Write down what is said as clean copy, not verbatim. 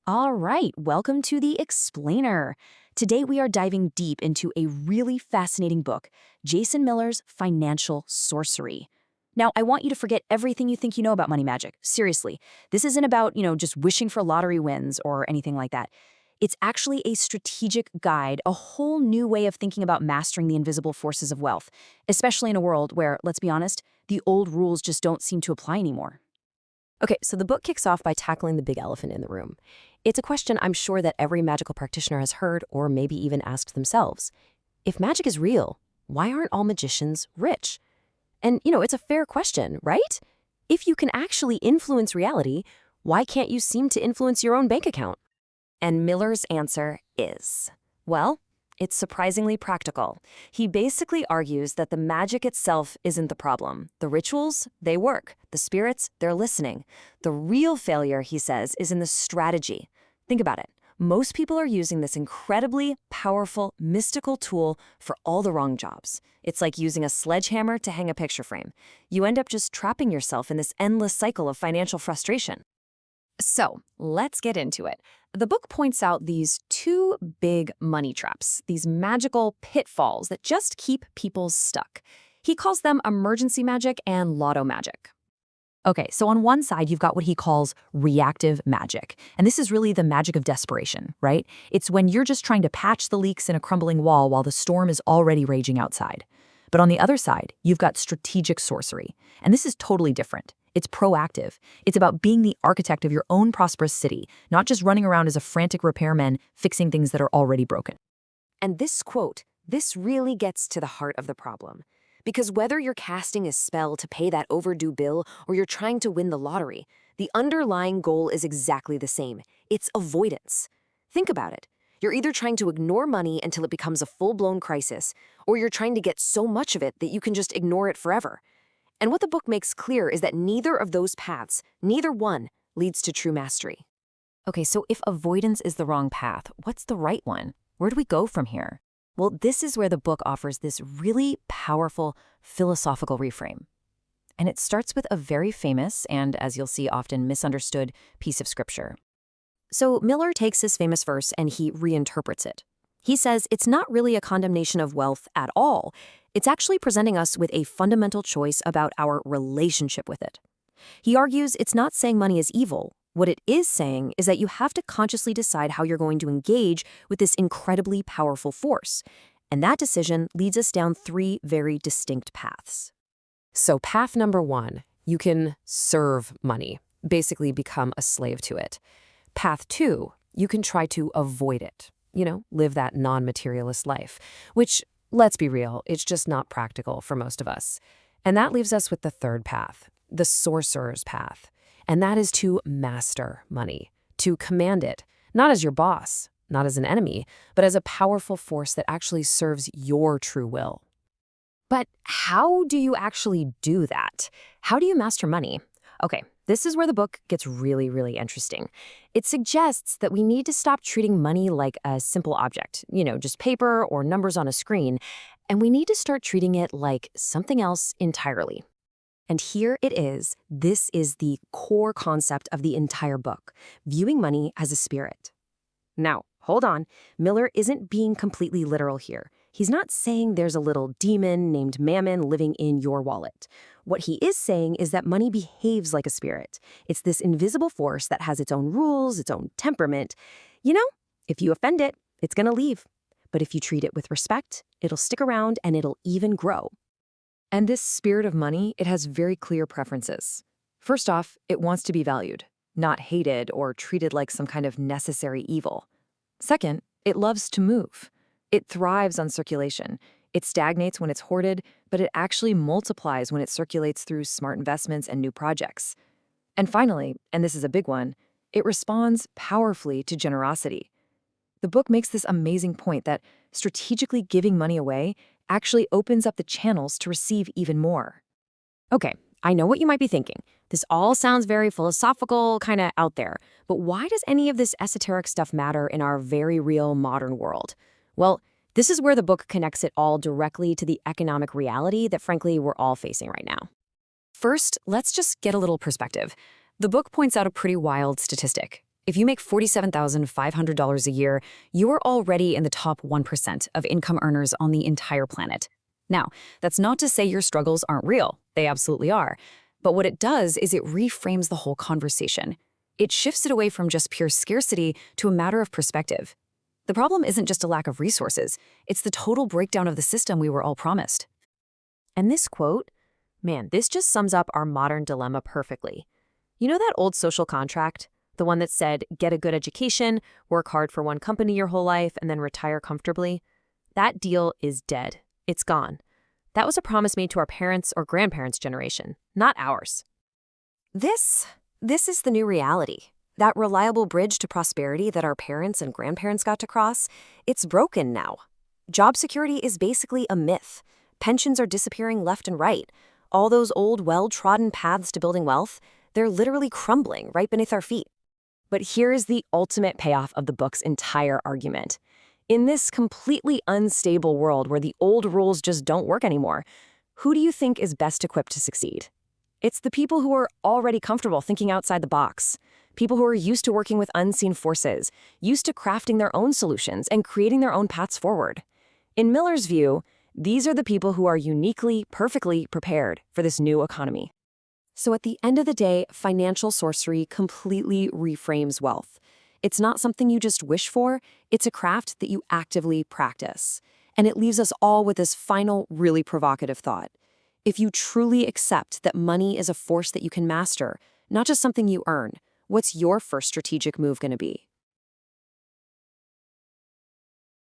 All right, welcome to the Explainer. Today we are diving deep into a really fascinating book, Jason Miller's Financial Sorcery. Now, I want you to forget everything you think you know about money magic. Seriously, this isn't about, just wishing for lottery wins or anything like that. It's actually a strategic guide, a whole new way of thinking about mastering the invisible forces of wealth, especially in a world where, let's be honest, the old rules just don't seem to apply anymore. Okay, so the book kicks off by tackling the big elephant in the room. It's a question I'm sure that every magical practitioner has heard or maybe even asked themselves. If magic is real, why aren't all magicians rich? And, it's a fair question, right? If you can actually influence reality, why can't you seem to influence your own bank account? And Miller's answer is, well, it's surprisingly practical. He basically argues that the magic itself isn't the problem. The rituals, they work. The spirits, they're listening. The real failure, he says, is in the strategy. Think about it. Most people are using this incredibly powerful, mystical tool for all the wrong jobs. It's like using a sledgehammer to hang a picture frame. You end up just trapping yourself in this endless cycle of financial frustration. So, let's get into it. The book points out these two big money traps, these magical pitfalls that just keep people stuck. He calls them emergency magic and lotto magic. Okay, so on one side, you've got what he calls reactive magic. And this is really the magic of desperation, right? It's when you're just trying to patch the leaks in a crumbling wall while the storm is already raging outside. But on the other side, you've got strategic sorcery. And this is totally different. It's proactive. It's about being the architect of your own prosperous city, not just running around as a frantic repairman fixing things that are already broken. And this really gets to the heart of the problem. Because whether you're casting a spell to pay that overdue bill or you're trying to win the lottery, the underlying goal is exactly the same. It's avoidance. Think about it. You're either trying to ignore money until it becomes a full-blown crisis, or you're trying to get so much of it that you can just ignore it forever. And what the book makes clear is that neither of those paths, neither one, leads to true mastery. Okay, so if avoidance is the wrong path, what's the right one? Where do we go from here? Well, this is where the book offers this really powerful philosophical reframe. And it starts with a very famous and, as you'll see, often misunderstood piece of scripture. So Miller takes this famous verse and he reinterprets it. He says it's not really a condemnation of wealth at all. It's actually presenting us with a fundamental choice about our relationship with it. He argues it's not saying money is evil. What it is saying is that you have to consciously decide how you're going to engage with this incredibly powerful force. And that decision leads us down three very distinct paths. So path number one, you can serve money, basically become a slave to it. Path two, you can try to avoid it, live that non-materialist life, which, let's be real, it's just not practical for most of us. And that leaves us with the third path, the sorcerer's path. And that is to master money, to command it, not as your boss, not as an enemy, but as a powerful force that actually serves your true will. But how do you actually do that? How do you master money? Okay, this is where the book gets really, really interesting. It suggests that we need to stop treating money like a simple object, just paper or numbers on a screen, and we need to start treating it like something else entirely. And here it is. This is the core concept of the entire book, viewing money as a spirit. Now, hold on. Miller isn't being completely literal here. He's not saying there's a little demon named Mammon living in your wallet. What he is saying is that money behaves like a spirit. It's this invisible force that has its own rules, its own temperament. If you offend it, it's going to leave. But if you treat it with respect, it'll stick around and it'll even grow. And this spirit of money, it has very clear preferences. First off, it wants to be valued, not hated or treated like some kind of necessary evil. Second, it loves to move. It thrives on circulation. It stagnates when it's hoarded, but it actually multiplies when it circulates through smart investments and new projects. And finally, and this is a big one, it responds powerfully to generosity. The book makes this amazing point that strategically giving money away actually opens up the channels to receive even more. Okay, I know what you might be thinking. This all sounds very philosophical, kind of out there. But why does any of this esoteric stuff matter in our very real modern world? Well, this is where the book connects it all directly to the economic reality that, frankly, we're all facing right now. First, let's just get a little perspective. The book points out a pretty wild statistic. If you make $47,500 a year, you're already in the top 1% of income earners on the entire planet. Now, that's not to say your struggles aren't real. They absolutely are. But what it does is it reframes the whole conversation. It shifts it away from just pure scarcity to a matter of perspective. The problem isn't just a lack of resources, it's the total breakdown of the system we were all promised. And this quote, man, this just sums up our modern dilemma perfectly. You know that old social contract? The one that said, get a good education, work hard for one company your whole life, and then retire comfortably? That deal is dead. It's gone. That was a promise made to our parents' or grandparents' generation, not ours. This is the new reality. That reliable bridge to prosperity that our parents and grandparents got to cross, it's broken now. Job security is basically a myth. Pensions are disappearing left and right. All those old, well-trodden paths to building wealth, they're literally crumbling right beneath our feet. But here is the ultimate payoff of the book's entire argument. In this completely unstable world where the old rules just don't work anymore, who do you think is best equipped to succeed? It's the people who are already comfortable thinking outside the box. People who are used to working with unseen forces, used to crafting their own solutions and creating their own paths forward. In Miller's view, these are the people who are uniquely, perfectly prepared for this new economy. So at the end of the day, financial sorcery completely reframes wealth. It's not something you just wish for, it's a craft that you actively practice. And it leaves us all with this final, really provocative thought. If you truly accept that money is a force that you can master, not just something you earn, what's your first strategic move going to be?